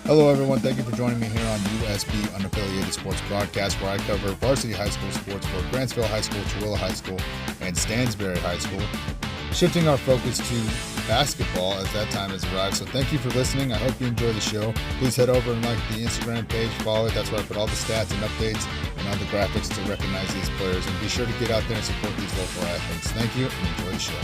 Hello, everyone. Thank you for joining me here on USB Unaffiliated Sports Broadcast, where I cover varsity high school sports for Grantsville High School, Tooele High School, and Stansbury High School, shifting our focus to basketball as that time has arrived. So thank you for listening. I hope you enjoy the show. Please head over and like the Instagram page, follow it. That's where I put all the stats and updates and all the graphics to recognize these players. And be sure to get out there and support these local athletes. Thank you and enjoy the show.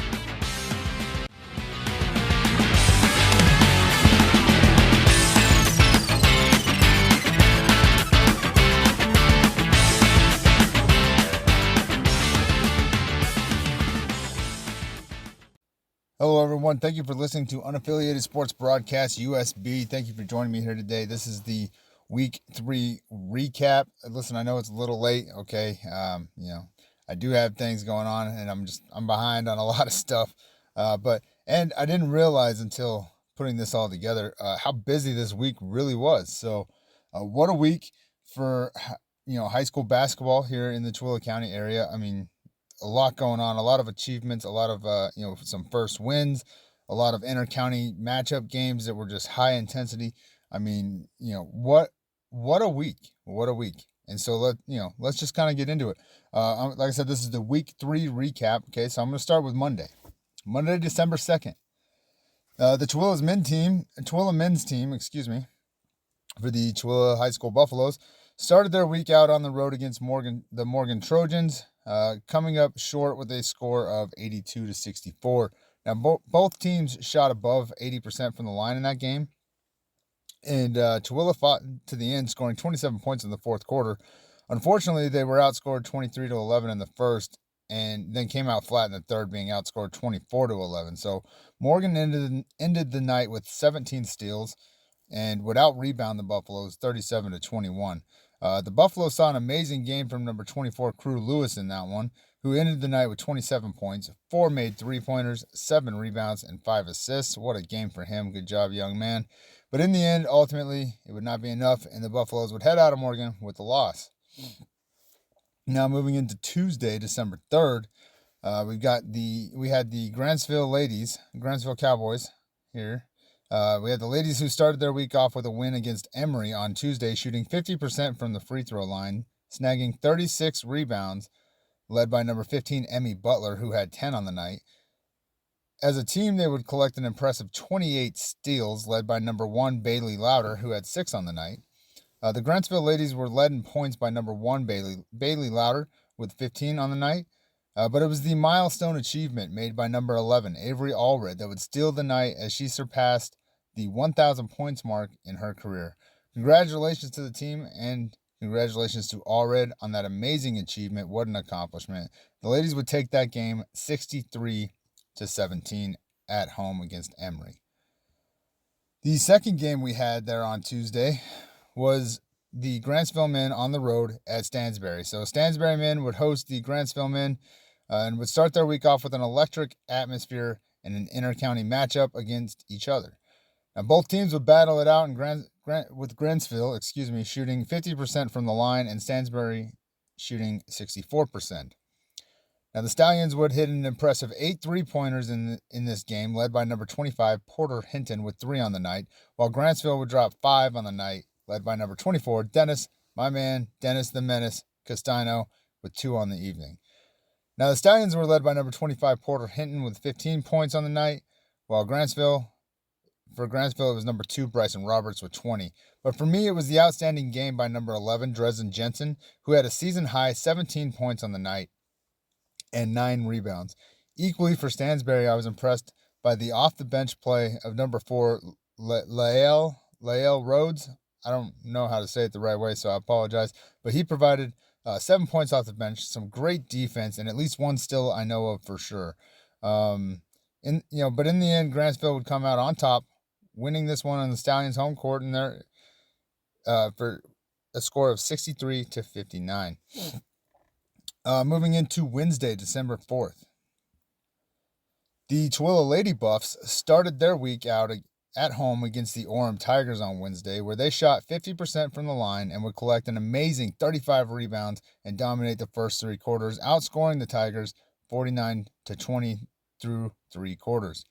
Hello, everyone. Thank you for listening to Unaffiliated Sports Broadcast USB. Thank you for joining me here today. This is the Week 3 recap. Listen, I know it's a little late, okay? I do have things going on, and I'm behind on a lot of stuff. And I didn't realize until putting this all together how busy this week really was. So, what a week for high school basketball here in the Tooele County area. I mean, a lot going on, a lot of achievements, a lot of, some first wins, a lot of inter-county matchup games that were just high intensity. I mean, what a week, And so let's just kind of get into it. Like I said, this is the Week 3 recap. Okay. So I'm going to start with Monday, December 2nd. The Tooele men's team, for the Tooele High School Buffaloes started their week out on the road against the Morgan Trojans, coming up short with a score of 82-64. Now, both teams shot above 80% from the line in that game, and Tooele fought to the end, scoring 27 points in the fourth quarter. Unfortunately, they were outscored 23-11 in the first, and then came out flat in the third, being outscored 24-11. So Morgan ended the night with 17 steals and would out-rebound the Buffaloes 37-21. The Buffaloes saw an amazing game from number 24, Crew Lewis, in that one, who ended the night with 27 points, 4 made three-pointers, 7 rebounds, and 5 assists. What a game for him. Good job, young man. But in the end, ultimately, it would not be enough, and the Buffaloes would head out of Morgan with the loss. Now, moving into Tuesday, December 3rd, we had the Grantsville Cowboys here. We had the ladies who started their week off with a win against Emory on Tuesday, shooting 50% from the free throw line, snagging 36 rebounds, led by number 15, Emmy Butler, who had 10 on the night. As a team, they would collect an impressive 28 steals, led by number 1, Bailey Louder, who had 6 on the night. The Grantsville ladies were led in points by number 1, Bailey Louder, with 15 on the night. But it was the milestone achievement made by number 11, Avery Allred, that would steal the night as she surpassed the 1,000 points mark in her career. Congratulations to the team, and congratulations to Allred on that amazing achievement. What an accomplishment. The ladies would take that game 63-17 at home against Emory. The second game we had there on Tuesday was the Grantsville men on the road at Stansbury. So Stansbury men would host the Grantsville men and would start their week off with an electric atmosphere and an inter-county matchup against each other. Now, both teams would battle it out with Grantsville, shooting 50% from the line, and Stansbury shooting 64%. Now, the Stallions would hit an impressive 8 three-pointers in this game, led by number 25, Porter Hinton, with 3 on the night, while Grantsville would drop 5 on the night, led by number 24, Dennis the Menace Castano, with 2 on the evening. Now, the Stallions were led by number 25, Porter Hinton, with 15 points on the night, while for Grantsville, it was number 2, Bryson Roberts, with 20. But for me, it was the outstanding game by number 11, Dresden Jensen, who had a season-high 17 points on the night and 9 rebounds. Equally for Stansbury, I was impressed by the off-the-bench play of number 4, Lael Rhodes. I don't know how to say it the right way, so I apologize. But he provided 7 points off the bench, some great defense, and at least one still I know of for sure. But in the end, Grantsville would come out on top, winning this one on the Stallions' home court in their for a score of 63-59. Moving into Wednesday, December 4th. The Tooele Lady Buffs started their week out at home against the Orem Tigers on Wednesday, where they shot 50% from the line and would collect an amazing 35 rebounds and dominate the first 3 quarters, outscoring the Tigers 49-20 through 3 quarters.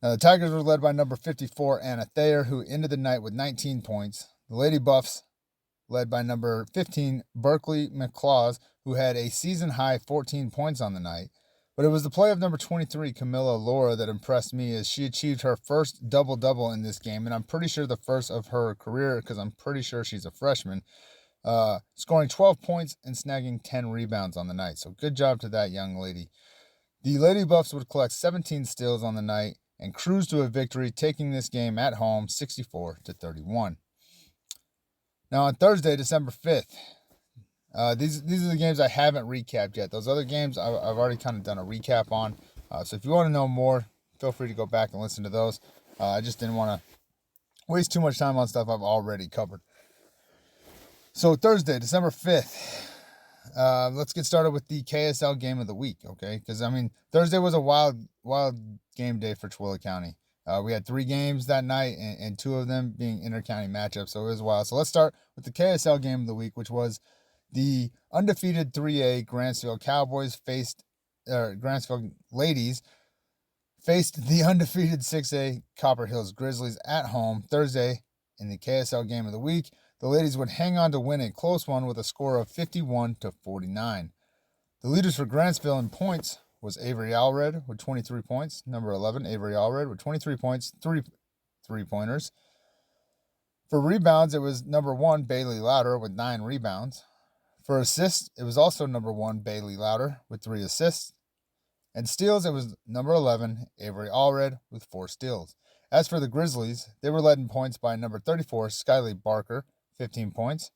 Now, the Tigers were led by number 54, Anna Thayer, who ended the night with 19 points. The Lady Buffs, led by number 15, Berkeley McClaws, who had a season-high 14 points on the night. But it was the play of number 23, Camilla Laura, that impressed me as she achieved her first double-double in this game, and I'm pretty sure the first of her career because I'm pretty sure she's a freshman, scoring 12 points and snagging 10 rebounds on the night. So good job to that young lady. The Lady Buffs would collect 17 steals on the night and cruise to a victory, taking this game at home 64-31. Now on Thursday, December 5th, these are the games I haven't recapped yet. Those other games I've already kind of done a recap on. So if you want to know more, feel free to go back and listen to those. I just didn't want to waste too much time on stuff I've already covered. So Thursday, December 5th, let's get started with the KSL game of the week, okay? Because, Thursday was a wild game day for Tooele County. We had 3 games that night, and 2 of them being inter-county matchups, so it was wild. So let's start with the KSL game of the week, which was the undefeated 3A Grantsville Ladies faced the undefeated 6A Copper Hills Grizzlies at home Thursday in the KSL game of the week. The ladies would hang on to win a close one with a score of 51-49. The leaders for Grantsville in points was Avery Allred with 23 points. Number 11, Avery Allred with 23 points, 3 three-pointers. For rebounds, it was number 1, Bailey Louder with 9 rebounds. For assists, it was also number 1, Bailey Louder with 3 assists. And steals, it was number 11, Avery Allred with 4 steals. As for the Grizzlies, they were led in points by number 34, Skyly Barker, 15 points.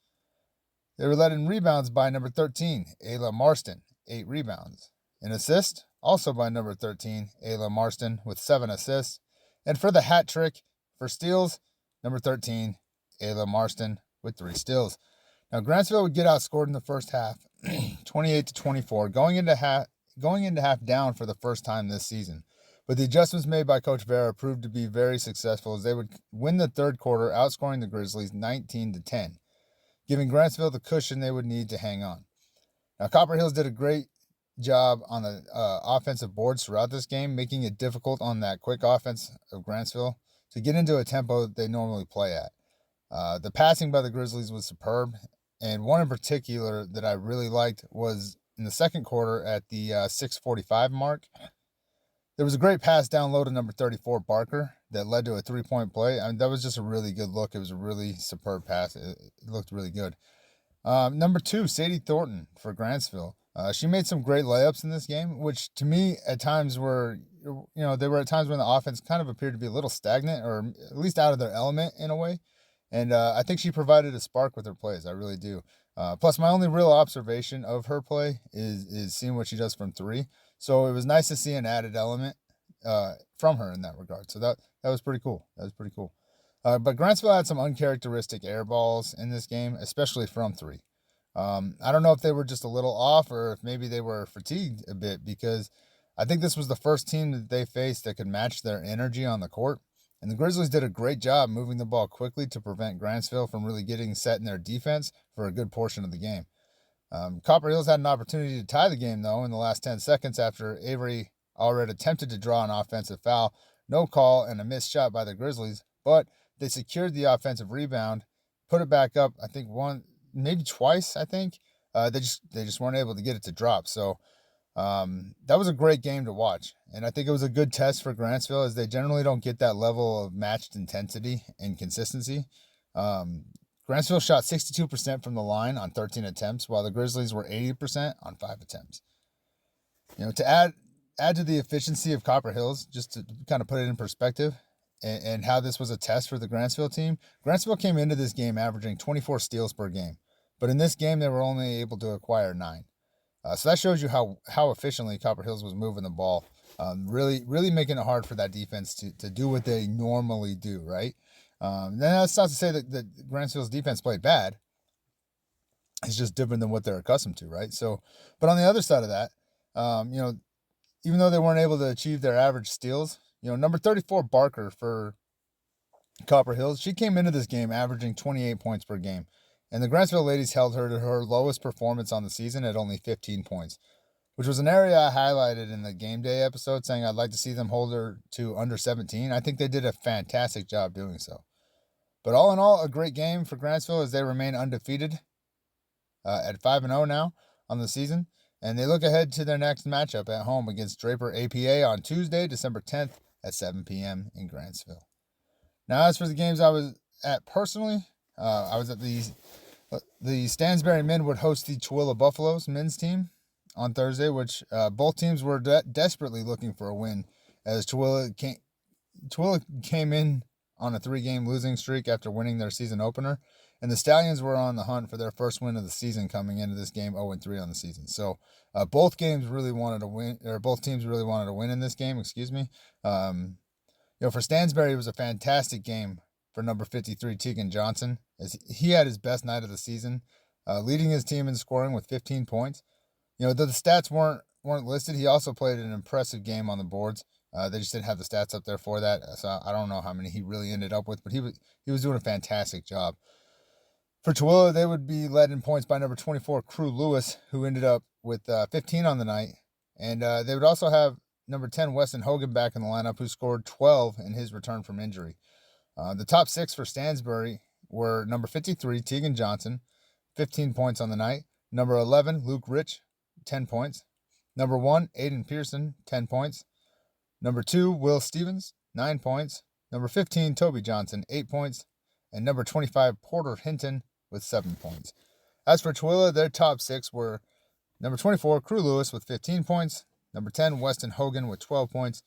They were led in rebounds by number 13, Ayla Marston, 8 rebounds. In assists, also by number 13, Ayla Marston with 7 assists. And for the hat trick, for steals, number 13, Ayla Marston with 3 steals. Now, Grantsville would get outscored in the first half, 28-24, going into half down for the first time this season. But the adjustments made by Coach Vera proved to be very successful as they would win the third quarter, outscoring the Grizzlies 19-10, giving Grantsville the cushion they would need to hang on. Now, Copper Hills did a great job on the offensive boards throughout this game, making it difficult on that quick offense of Grantsville to get into a tempo they normally play at. The passing by the Grizzlies was superb, and one in particular that I really liked was in the second quarter at the 6:45 mark. There was a great pass down low to number 34, Barker, that led to a 3-point play. That was just a really good look. It was a really superb pass. It looked really good. Number 2, Sadie Thornton for Grantsville. She made some great layups in this game, which to me at times were, there were at times when the offense kind of appeared to be a little stagnant or at least out of their element in a way. And I think she provided a spark with her plays. I really do. Plus, my only real observation of her play is seeing what she does from 3. So it was nice to see an added element from her in that regard. So that was pretty cool. But Grantsville had some uncharacteristic air balls in this game, especially from 3. I don't know if they were just a little off or if maybe they were fatigued a bit, because I think this was the first team that they faced that could match their energy on the court. And the Grizzlies did a great job moving the ball quickly to prevent Grantsville from really getting set in their defense for a good portion of the game. Copper Hills had an opportunity to tie the game, though, in the last 10 seconds after Avery already attempted to draw an offensive foul. No call and a missed shot by the Grizzlies, but they secured the offensive rebound, put it back up, I think maybe twice, I think. They just weren't able to get it to drop. So that was a great game to watch. And I think it was a good test for Grantsville, as they generally don't get that level of matched intensity and consistency. Grantsville shot 62% from the line on 13 attempts, while the Grizzlies were 80% on 5 attempts. To add to the efficiency of Copper Hills, just to kind of put it in perspective, and how this was a test for the Grantsville team, Grantsville came into this game averaging 24 steals per game. But in this game, they were only able to acquire 9. So that shows you how efficiently Copper Hills was moving the ball, really making it hard for that defense to do what they normally do, right? Then that's not to say that Grantsville's defense played bad. It's just different than what they're accustomed to, right? So, but on the other side of that, even though they weren't able to achieve their average steals, number 34, Barker for Copper Hills, she came into this game averaging 28 points per game. And the Grantsville ladies held her to her lowest performance on the season at only 15 points. which was an area I highlighted in the game day episode, saying I'd like to see them hold her to under 17. I think they did a fantastic job doing so. But all in all, a great game for Grantsville as they remain undefeated at 5-0 now on the season. And they look ahead to their next matchup at home against Draper APA on Tuesday, December 10th at 7 p.m. in Grantsville. Now, as for the games I was at personally, I was at the Stansbury men would host the Tooele Buffaloes men's team on Thursday, which both teams were desperately looking for a win, as Tooele came in on a 3-game losing streak after winning their season opener, and the Stallions were on the hunt for their first win of the season coming into this game 0-3 on the season. So both teams really wanted to win in this game. Excuse me. For Stansbury, it was a fantastic game for number 53 Tegan Johnson, as he had his best night of the season, leading his team in scoring with 15 points. Though the stats weren't listed, he also played an impressive game on the boards. They just didn't have the stats up there for that, so I don't know how many he really ended up with, but he was doing a fantastic job. For Tooele, they would be led in points by number 24 Crew Lewis, who ended up with 15 on the night, and they would also have number 10 Weston Hogan back in the lineup, who scored 12 in his return from injury. The top 6 for Stansbury were number 53 Tegan Johnson, 15 points on the night. Number 11 Luke Rich, 10 points. Number 1 Aiden Pearson, 10 points. Number 2 Will Stevens, 9 points. Number 15 Toby Johnson, 8 points. And number 25 Porter Hinton with 7 points. As for Tooele, their top 6 were number 24 Crew Lewis with 15 points. Number 10 Weston Hogan with 12 points.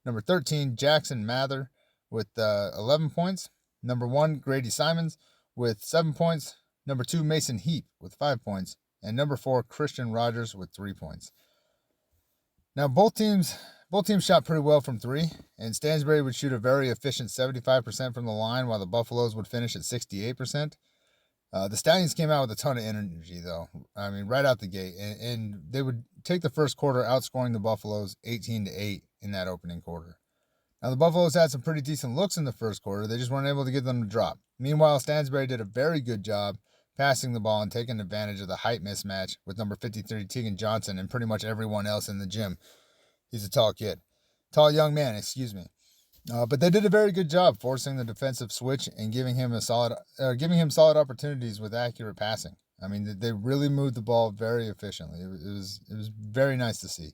Number 13 Jackson Mather with 11 points. Number 1 Grady Simons with 7 points. Number 2 Mason Heap with 5 points. And number 4 Christian Rogers with 3 points. Now both teams shot pretty well from 3, and Stansbury would shoot a very efficient 75% from the line, while the Buffaloes would finish at 68%. The Stallions came out with a ton of energy, though. I mean, right out the gate, and they would take the first quarter outscoring the Buffaloes 18-8 in that opening quarter. Now, the Buffaloes had some pretty decent looks in the first quarter. They just weren't able to get them to drop. Meanwhile, Stansbury did a very good job passing the ball and taking advantage of the height mismatch with number 53 Tegan Johnson and pretty much everyone else in the gym. He's a tall young man, excuse me. But they did a very good job forcing the defensive switch and giving him solid opportunities with accurate passing. I mean, they really moved the ball very efficiently. It was very nice to see.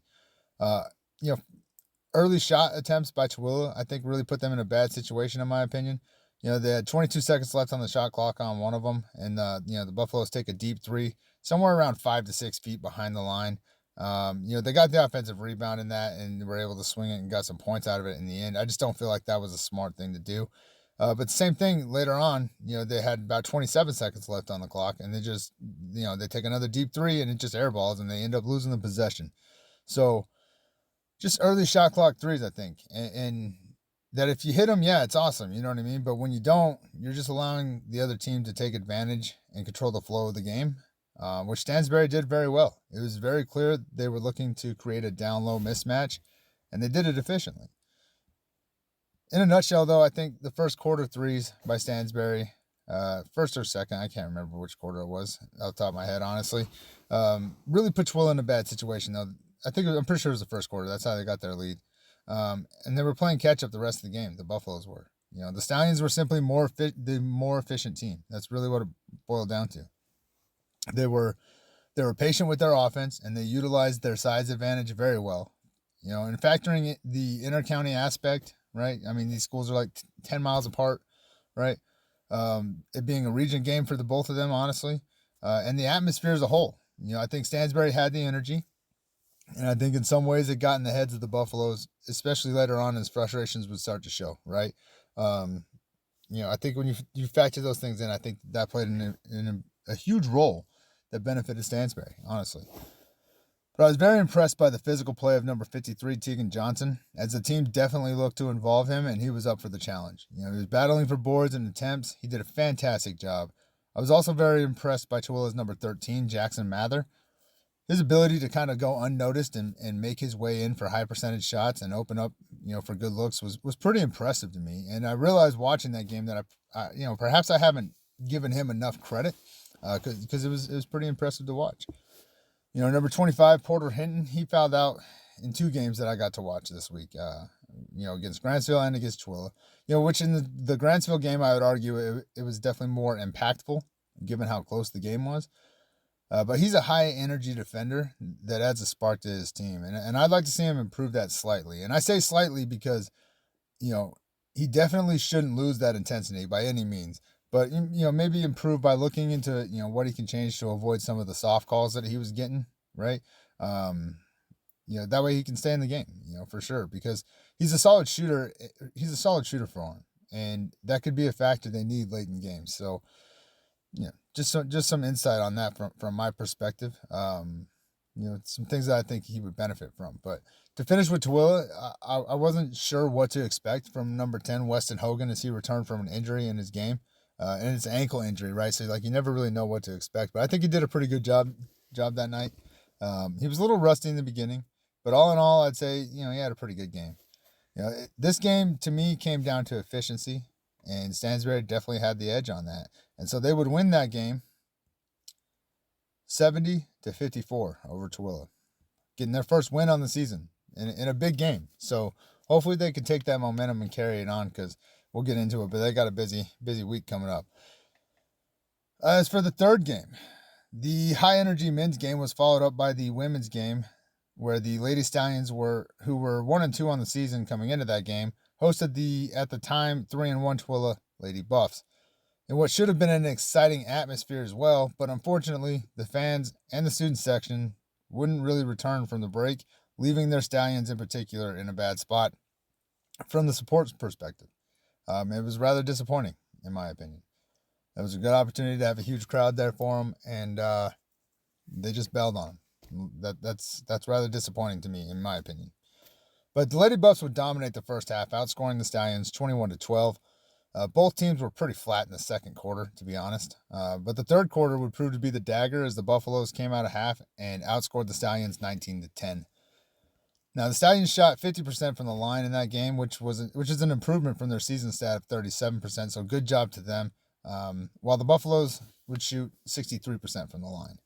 Early shot attempts by Tooele, I think, really put them in a bad situation, in my opinion. They had 22 seconds left on the shot clock on one of them, and the Buffaloes take a deep 3, somewhere around 5 to 6 feet behind the line. They got the offensive rebound in that and were able to swing it and got some points out of it in the end. I just don't feel like that was a smart thing to do. But the same thing later on, they had about 27 seconds left on the clock, and they just, they take another deep 3 and it just airballs and they end up losing the possession. So just early shot clock 3s, I think. And that if you hit them, yeah, it's awesome. You know what I mean? But when you don't, you're just allowing the other team to take advantage and control the flow of the game. Which Stansbury did very well. It was very clear they were looking to create a down-low mismatch, and they did it efficiently. In a nutshell, though, I think the first quarter 3s by Stansbury, first or second, I can't remember which quarter it was off the top of my head, honestly, really put Tooele in a bad situation, though. I'm pretty sure it was the first quarter. That's how they got their lead. And they were playing catch-up the rest of the game, the Buffaloes were. The Stallions were simply the more efficient team. That's really what it boiled down to. They were patient with their offense, and they utilized their size advantage very well. And factoring the inter-county aspect, right? I mean, these schools are like 10 miles apart, right? It being a region game for the both of them, honestly, and the atmosphere as a whole. I think Stansbury had the energy, and I think in some ways it got in the heads of the Buffaloes, especially later on as frustrations would start to show, right? I think when you factor those things in, I think that played in a huge role that benefited Stansbury, honestly. But I was very impressed by the physical play of number 53, Tegan Johnson, as the team definitely looked to involve him, and he was up for the challenge. He was battling for boards and attempts. He did a fantastic job. I was also very impressed by Tooele's number 13, Jackson Mather. His ability to kind of go unnoticed and make his way in for high percentage shots and open up, for good looks was pretty impressive to me. And I realized watching that game that perhaps I haven't given him enough credit because it was pretty impressive to watch. Number 25, Porter Hinton, he fouled out in 2 games that I got to watch this week, against Grantsville and against Tooele. Which in the Grantsville game, I would argue it was definitely more impactful given how close the game was. But he's a high-energy defender that adds a spark to his team. And I'd like to see him improve that slightly. And I say slightly because, he definitely shouldn't lose that intensity by any means. But, maybe improve by looking into, what he can change to avoid some of the soft calls that he was getting, right? That way he can stay in the game, for sure. Because he's a solid shooter. He's a solid shooter for him. And that could be a factor they need late in games. So, just some insight on that from my perspective. Some things that I think he would benefit from. But to finish with Tooele, I wasn't sure what to expect from number 10, Weston Hogan, as he returned from an injury in his game. And it's an ankle injury, right? So, you never really know what to expect. But I think he did a pretty good job that night. He was a little rusty in the beginning. But all in all, I'd say, he had a pretty good game. This game, to me, came down to efficiency. And Stansbury definitely had the edge on that. And so they would win that game 70-54 over Tooele, getting their first win on the season in a big game. So hopefully they can take that momentum and carry it on, because we'll get into it, but they got a busy week coming up. As for the third game, the high-energy men's game was followed up by the women's game, where the Lady Stallions, who were 1-2 on the season coming into that game, hosted the, at the time, 3-1 Tooele Lady Buffs, in what should have been an exciting atmosphere as well. But unfortunately, the fans and the student section wouldn't really return from the break, leaving their Stallions in particular in a bad spot from the support perspective. It was rather disappointing, in my opinion. It was a good opportunity to have a huge crowd there for them, and they just bailed on them. That's rather disappointing to me, in my opinion. But the Lady Buffs would dominate the first half, outscoring the Stallions 21-12. Both teams were pretty flat in the second quarter, to be honest. But the third quarter would prove to be the dagger, as the Buffaloes came out of half and outscored the Stallions 19-10. Now, the Stallions shot 50% from the line in that game, which is an improvement from their season stat of 37%, so good job to them. While the Buffaloes would shoot 63% from the line.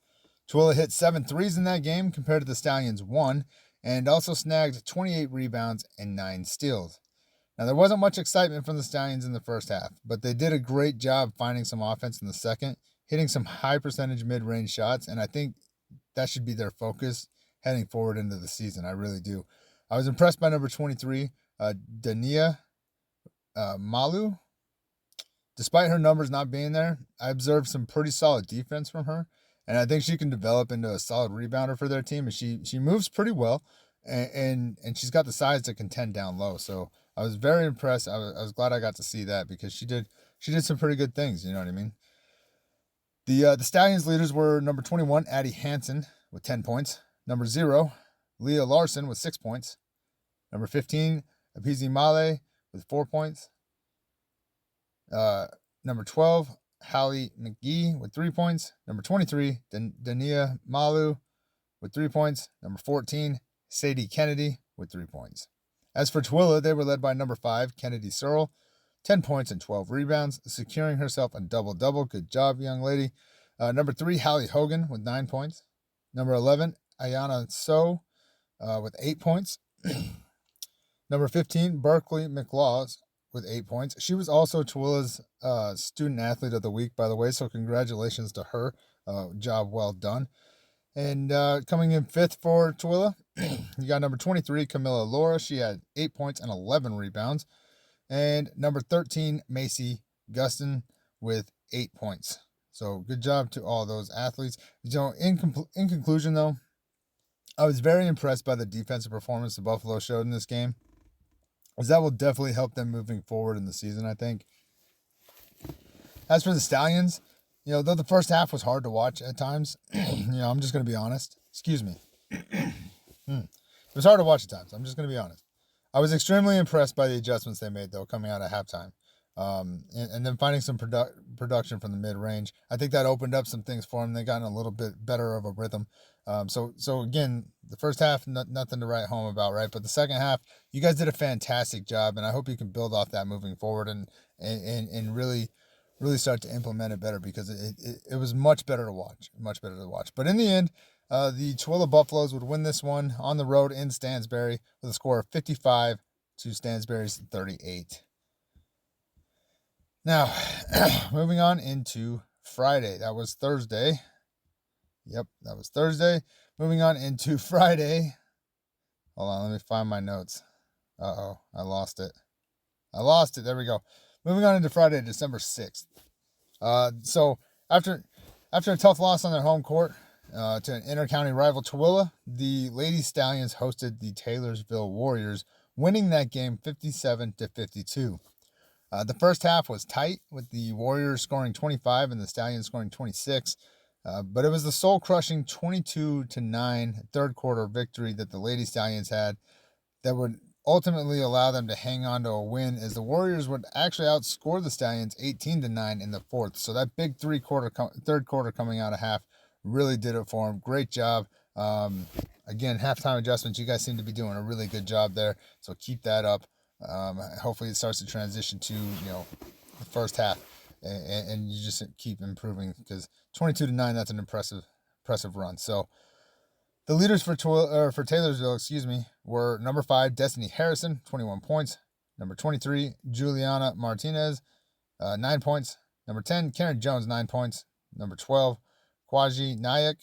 Tooele hit 7 threes in that game compared to the Stallions 1, and also snagged 28 rebounds and 9 steals. Now, there wasn't much excitement from the Stallions in the first half, but they did a great job finding some offense in the second, hitting some high percentage mid-range shots, and I think that should be their focus heading forward into the season. I really do. I was impressed by number 23, Dania Malu. Despite her numbers not being there, I observed some pretty solid defense from her, and I think she can develop into a solid rebounder for their team. And she moves pretty well, and she's got the size to contend down low. So I was very impressed. I was glad I got to see that, because she did some pretty good things. You know what I mean? The Stallions leaders were number 21, Addie Hansen, with 10 points. Number 0, Leah Larson, with 6 points. Number 15, Apizi Male, with 4 points. Number 12, Hallie McGee, with 3 points. Number 23, Dania Malu, with 3 points. Number 14, Sadie Kennedy, with 3 points. As for Tooele, they were led by number 5, Kennedy Searle, 10 points and 12 rebounds, securing herself a double-double. Good job, young lady. Number 3, Hallie Hogan, with 9 points. Number 11, Ayana So, with 8 points. Number 15, Berkeley McLaws, with 8 points. She was also Tooele's Student Athlete of the Week, by the way, so congratulations to her. Job well done. And coming in 5th for Tooele, you got number 23, Camilla Laura. She had 8 points and 11 rebounds. And number 13, Macy Guston, with 8 points. So good job to all those athletes. In conclusion, though, I was very impressed by the defensive performance the Buffalo showed in this game, as that will definitely help them moving forward in the season, I think. As for the Stallions, though the first half was hard to watch at times, I'm just going to be honest. Excuse me. It was hard to watch at times. I'm just going to be honest. I was extremely impressed by the adjustments they made, though, coming out of halftime. And then finding some production from the mid-range. I think that opened up some things for them. They got in a little bit better of a rhythm. So again, the first half, nothing to write home about, right? But the second half, you guys did a fantastic job, and I hope you can build off that moving forward and really start to implement it better, because it was much better to watch. But in the end, The Tooele Buffaloes would win this one on the road in Stansbury with a score of 55 to Stansbury's 38. Now, moving on into Friday. That was Thursday. Yep, that was Thursday. Moving on into Friday. Hold on, let me find my notes. Uh-oh, I lost it. There we go. Moving on into Friday, December 6th. So after a tough loss on their home court to an inter-county rival Tooele, the Lady Stallions hosted the Taylorsville Warriors, winning that game 57-52. The first half was tight, with the Warriors scoring 25 and the Stallions scoring 26. But it was the soul-crushing 22-9 third quarter victory that the Lady Stallions had that would ultimately allow them to hang on to a win, as the Warriors would actually outscore the Stallions 18-9 in the fourth. So that big third quarter coming out of half really did it for them. Great job. Again, halftime adjustments, you guys seem to be doing a really good job there. So keep that up. Hopefully it starts to transition to, the first half, and you just keep improving, because 22-9, that's an impressive run. So the leaders for Taylorsville, were number 5, Destiny Harrison, 21 points. Number 23, Juliana Martinez, 9 points. Number 10, Karen Jones, 9 points. Number 12, Kwaji Nayak,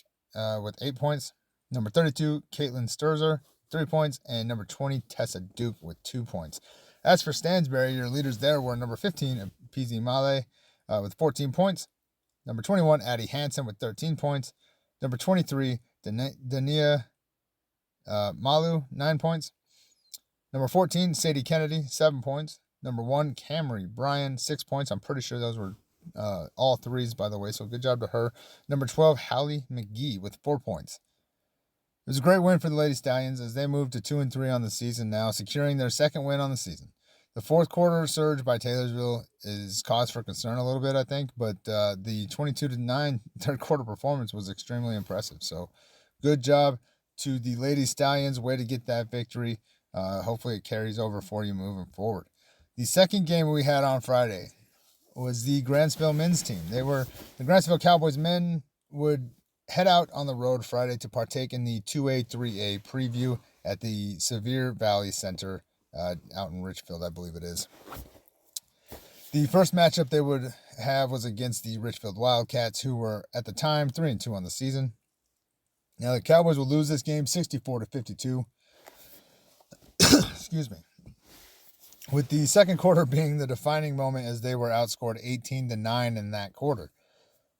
with 8 points. Number 32, Caitlin Sturzer, 3 points. And number 20, Tessa Duke, with 2 points. As for Stansbury, your leaders there were number 15, PZ Male, with 14 points. Number 21, Addie Hansen, with 13 points. Number 23, Dania Malu, 9 points. Number 14, Sadie Kennedy, 7 points. Number 1, Camry Bryan, 6 points. I'm pretty sure those were all threes, by the way, so good job to her. Number 12, Hallie McGee, with 4 points. It was a great win for the Lady Stallions as they moved to 2-3 on the season now, securing their second win on the season. The fourth quarter surge by Taylorsville is cause for concern a little bit, I think, but the 22-9 third quarter performance was extremely impressive. So good job to the Lady Stallions. Way to get that victory. Hopefully it carries over for you moving forward. The second game we had on Friday was the Grantsville men's team. The Grantsville Cowboys men would head out on the road Friday to partake in the 2A, 3A preview at the Sevier Valley Center out in Richfield, I believe it is. The first matchup they would have was against the Richfield Wildcats, who were at the time 3-2 on the season. Now the Cowboys will lose this game 64-52. Excuse me. With the second quarter being the defining moment, as they were outscored 18-9 in that quarter.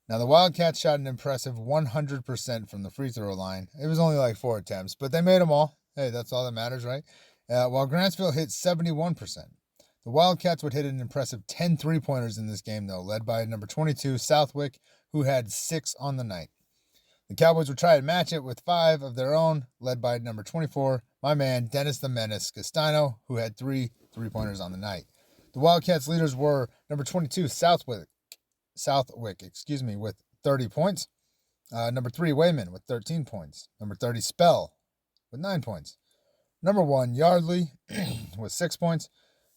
Now the Wildcats shot an impressive 100% from the free throw line. It was only like 4 attempts, but they made them all. Hey, that's all that matters, right? While Grantsville hit 71%. The Wildcats would hit an impressive 10 3-pointers in this game, though, led by number 22, Southwick, who had 6 on the night. The Cowboys would try to match it with 5 of their own, led by number 24, my man, Dennis the Menace Castano, who had 3 3-pointers on the night. The Wildcats' leaders were number 22, Southwick, with 30 points. Number 3, Wayman, with 13 points. Number 30, Spell, with 9 points. Number 1, Yardley, with 6 points.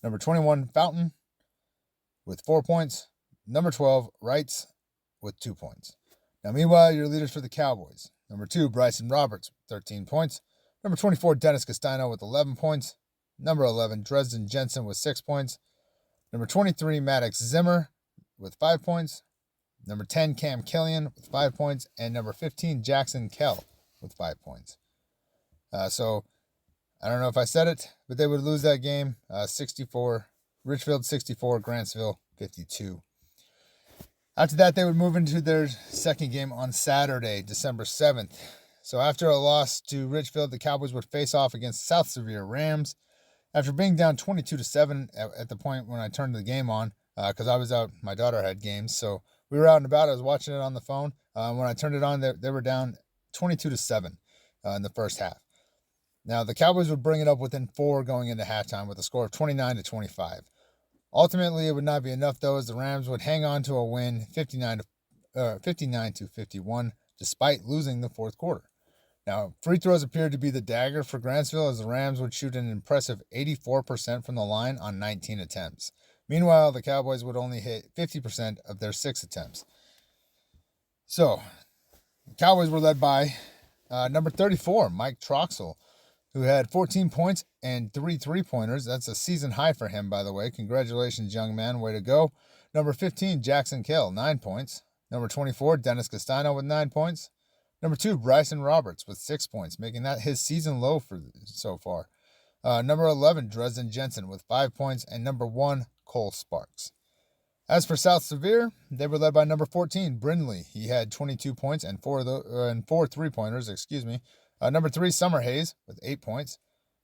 Number 21, Fountain, with 4 points. Number 12, Wrights, with 2 points. Now, meanwhile, your leaders for the Cowboys. Number 2, Bryson Roberts, with 13 points. Number 24, Dennis Castano, with 11 points. Number 11, Dresden Jensen, with 6 points. Number 23, Maddox Zimmer, with 5 points. Number 10, Cam Killian, with 5 points. And number 15, Jackson Kell, with 5 points. So, I don't know if I said it, but they would lose that game 64, Richfield 64, Grantsville 52. After that, they would move into their second game on Saturday, December 7th. So after a loss to Richfield, the Cowboys would face off against South Sevier Rams. After being down 22-7 at the point when I turned the game on, because I was out, my daughter had games, so we were out and about. I was watching it on the phone. When I turned it on, they were down 22-7 in the first half. Now, the Cowboys would bring it up within 4 going into halftime with a score of 29-25. Ultimately, it would not be enough, though, as the Rams would hang on to a win 59-51, despite losing the fourth quarter. Now, free throws appeared to be the dagger for Grantsville, as the Rams would shoot an impressive 84% from the line on 19 attempts. Meanwhile, the Cowboys would only hit 50% of their 6 attempts. So, the Cowboys were led by Number 34, Mike Troxel, who had 14 points and 3 3-pointers. That's a season high for him, by the way. Congratulations, young man. Way to go. Number 15, Jackson Kell, 9 points. Number 24, Dennis Castano with 9 points. Number 2, Bryson Roberts with 6 points, making that his season low for so far. Number 11, Dresden Jensen with 5 points. And number 1, Cole Sparks. As for South Severe, they were led by number 14, Brindley. He had 22 points and 4 3-pointers, Number 3, Summer Hayes with 8 points.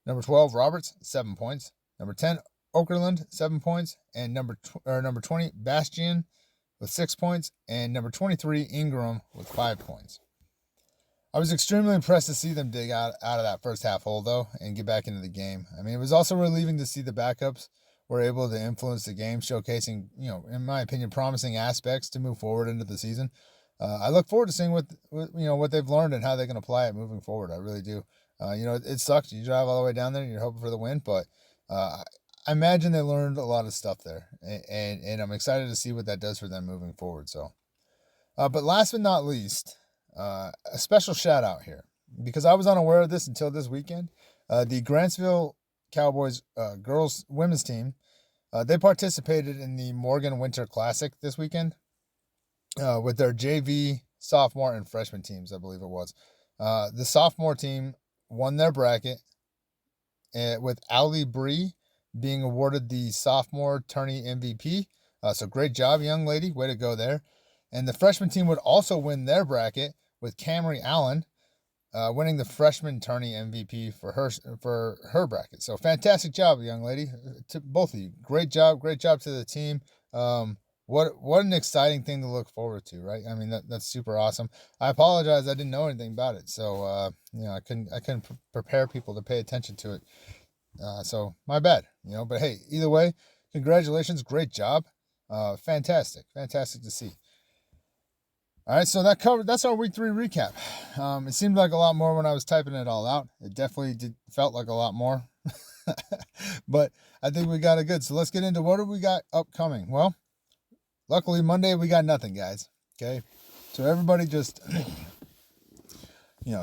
Number 12, Roberts, 7 points. Number 10, Okerlund, 7 points. And number 20, Bastian with 6 points. And number 23, Ingram with 5 points. I was extremely impressed to see them dig out of that first half hole, though, and get back into the game. I mean, it was also relieving to see the backups were able to influence the game, showcasing, in my opinion, promising aspects to move forward into the season. I look forward to seeing what they've learned and how they can apply it moving forward. I really do. It sucks. You drive all the way down there and you're hoping for the win, but I imagine they learned a lot of stuff there, and I'm excited to see what that does for them moving forward. So, but last but not least, a special shout out here, because I was unaware of this until this weekend. The Grantsville Cowboys women's team, they participated in the Morgan Winter Classic this weekend with their JV, sophomore, and freshman teams, I believe it was. The sophomore team won their bracket with Ali Bree being awarded the sophomore tourney MVP. So great job, young lady. Way to go there. And the freshman team would also win their bracket with Camry Allen winning the freshman tourney MVP for her bracket. So fantastic job, young lady, to both of you. Great job to the team. What an exciting thing to look forward to, right? I mean, that's super awesome. I apologize, I didn't know anything about it, so I couldn't prepare people to pay attention to it. So my bad, But hey, either way, congratulations, great job, fantastic to see. All right, so that's our week 3 recap. It seemed like a lot more when I was typing it all out. It definitely felt like a lot more, but I think we got it good. So let's get into what do we got upcoming. Well, luckily Monday we got nothing, guys. Okay, so everybody just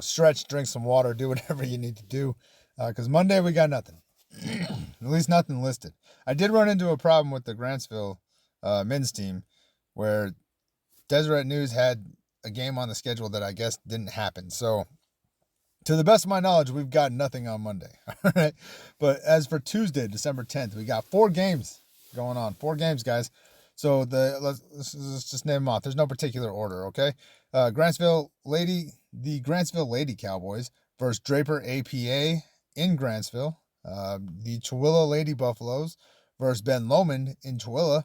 stretch, drink some water, do whatever you need to do, because Monday we got nothing. At least nothing listed. I did run into a problem with the Grantsville men's team where Deseret News had a game on the schedule that I guess didn't happen. So, to the best of my knowledge, we've got nothing on Monday. All right. But as for Tuesday, December 10th, we got 4 games going on. 4 games, guys. So, let's just name them off. There's no particular order, okay? The Grantsville Lady Cowboys versus Draper APA in Grantsville. The Tooele Lady Buffaloes versus Ben Lomond in Tooele.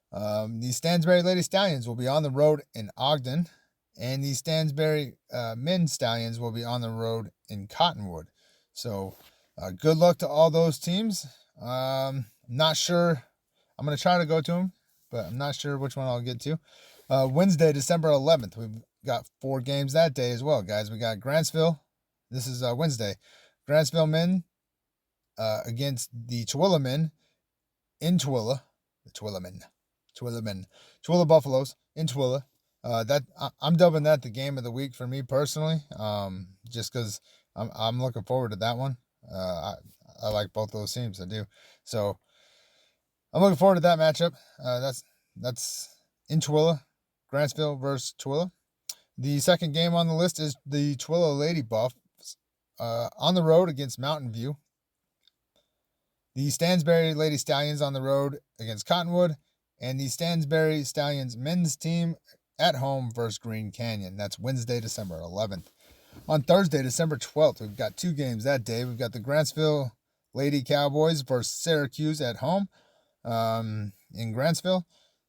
The Stansbury Lady Stallions will be on the road in Ogden, and the Stansbury Men Stallions will be on the road in Cottonwood. So, good luck to all those teams. Not sure. I'm going to try to go to them, but I'm not sure which one I'll get to. Wednesday, December 11th, we've got 4 games that day as well, guys. We got Grantsville. This is Wednesday. Grantsville Men against the Tooele Men in Tooele. The Tooele Men. Tooele Buffaloes in Tooele. I'm dubbing that the game of the week for me personally, just because I'm looking forward to that one. I like both those teams, I do. So I'm looking forward to that matchup. That's in Tooele, Grantsville versus Tooele. The second game on the list is the Tooele Lady Buffs on the road against Mountain View. The Stansbury Lady Stallions on the road against Cottonwood. And the Stansbury Stallions men's team at home versus Green Canyon. That's Wednesday, December 11th. On Thursday, December 12th, we've got 2 games that day. We've got the Grantsville Lady Cowboys versus Syracuse at home in Grantsville.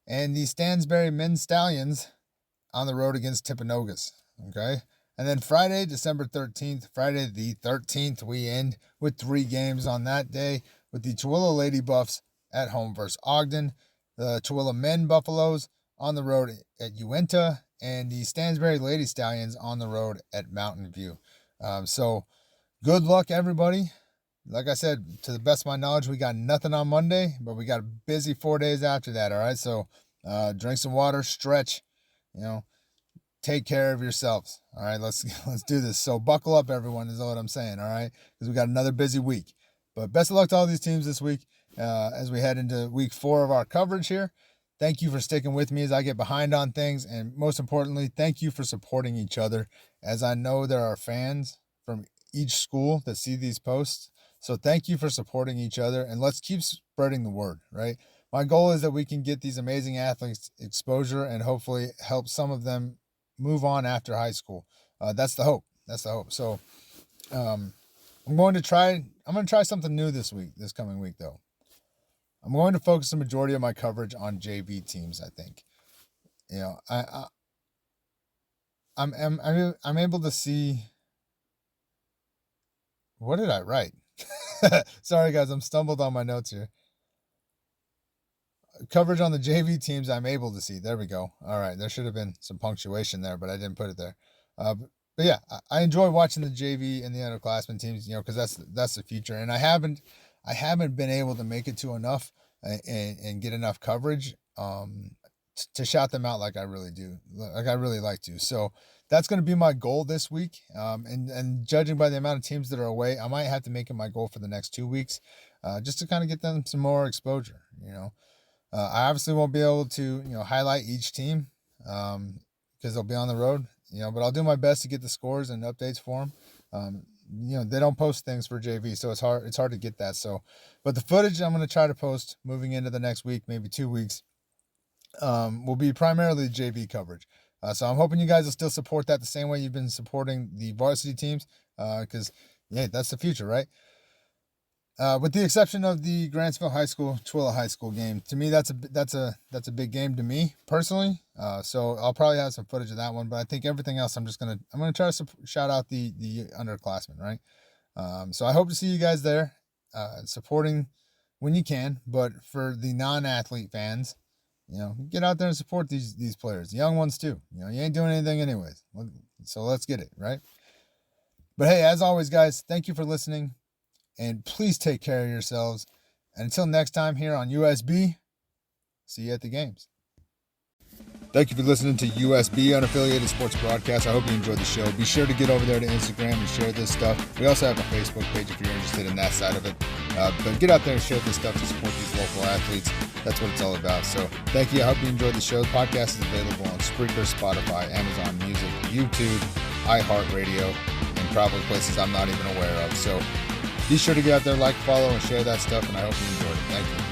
And the Stansbury Men's Stallions on the road against Timpanogos. Okay? And then Friday, December 13th, Friday the 13th, we end with 3 games on that day with the Tooele Lady Buffs at home versus Ogden. The Tooele Men Buffaloes on the road at Uinta, and the Stansbury Lady Stallions on the road at Mountain View. So good luck, everybody. Like I said, to the best of my knowledge, we got nothing on Monday, but we got a busy 4 days after that, all right? So drink some water, stretch, take care of yourselves. All right, let's do this. So buckle up, everyone, is what I'm saying. All right, because we got another busy week. But best of luck to all these teams this week as we head into week 4 of our coverage here. Thank you for sticking with me as I get behind on things. And most importantly, thank you for supporting each other, as I know there are fans from each school that see these posts. So thank you for supporting each other, and let's keep spreading the word, right? My goal is that we can get these amazing athletes exposure and hopefully help some of them move on after high school. That's the hope. So I'm going to try something new this coming week, though. I'm going to focus the majority of my coverage on JV teams, I think. You know, I'm able to see. What did I write? Sorry, guys, I'm stumbled on my notes here. Coverage on the JV teams I'm able to see. There we go. All right, there should have been some punctuation there, but I didn't put it there. But yeah, I enjoy watching the JV and the underclassmen teams, you know, because that's the future. And I haven't been able to make it to enough and get enough coverage to shout them out like I really do, like I really like to. So that's going to be my goal this week. And judging by the amount of teams that are away, I might have to make it my goal for the next 2 weeks, just to kind of get them some more exposure. You know, I obviously won't be able to, you know, highlight each team because they'll be on the road. You know, but I'll do my best to get the scores and updates for them. You know, they don't post things for JV, so it's hard to get that. So, but the footage I'm going to try to post moving into the next week, maybe 2 weeks, will be primarily JV coverage. So I'm hoping you guys will still support that the same way you've been supporting the varsity teams, because yeah, that's the future, right? With the exception of the Grantsville High School Tooele High School game, to me that's a big game to me personally. So I'll probably have some footage of that one, but I think everything else I'm gonna try to shout out the underclassmen, right? So I hope to see you guys there, supporting when you can. But for the non-athlete fans, you know, get out there and support these players, the young ones too. You know, you ain't doing anything anyways, so let's get it right. But hey, as always, guys, thank you for listening. And please take care of yourselves. And until next time here on USB, see you at the games. Thank you for listening to USB, Unaffiliated Sports Broadcast. I hope you enjoyed the show. Be sure to get over there to Instagram and share this stuff. We also have a Facebook page if you're interested in that side of it. But get out there and share this stuff to support these local athletes. That's what it's all about. So thank you. I hope you enjoyed the show. The podcast is available on Spreaker, Spotify, Amazon Music, YouTube, iHeartRadio, and probably places I'm not even aware of. So be sure to get out there, like, follow, and share that stuff, and I hope you enjoyed it. Thank you.